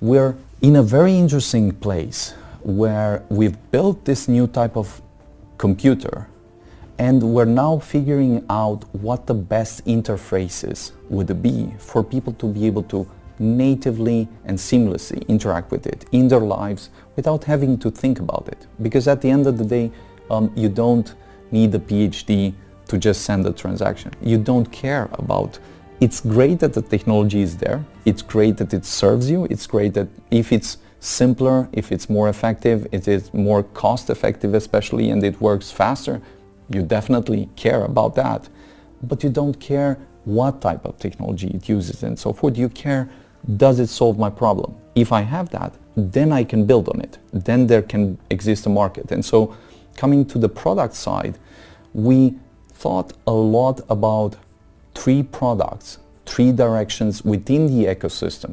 We're in a very interesting place where we've built this new type of computer, and we're now figuring out what the best interfaces would be for people to be able to natively and seamlessly interact with it in their lives without having to think about it. Because at the end of the day, you don't need a PhD to just send a transaction. You don't care about. It's great that the technology is there. It's great that it serves you. It's great that if it's simpler, if it's more effective, it is more cost effective especially, and it works faster, you definitely care about that. But you don't care what type of technology it uses and so forth. You care, does it solve my problem? If I have that, then I can build on it. Then there can exist a market. And so coming to the product side, we thought a lot about 3 products, 3 directions within the ecosystem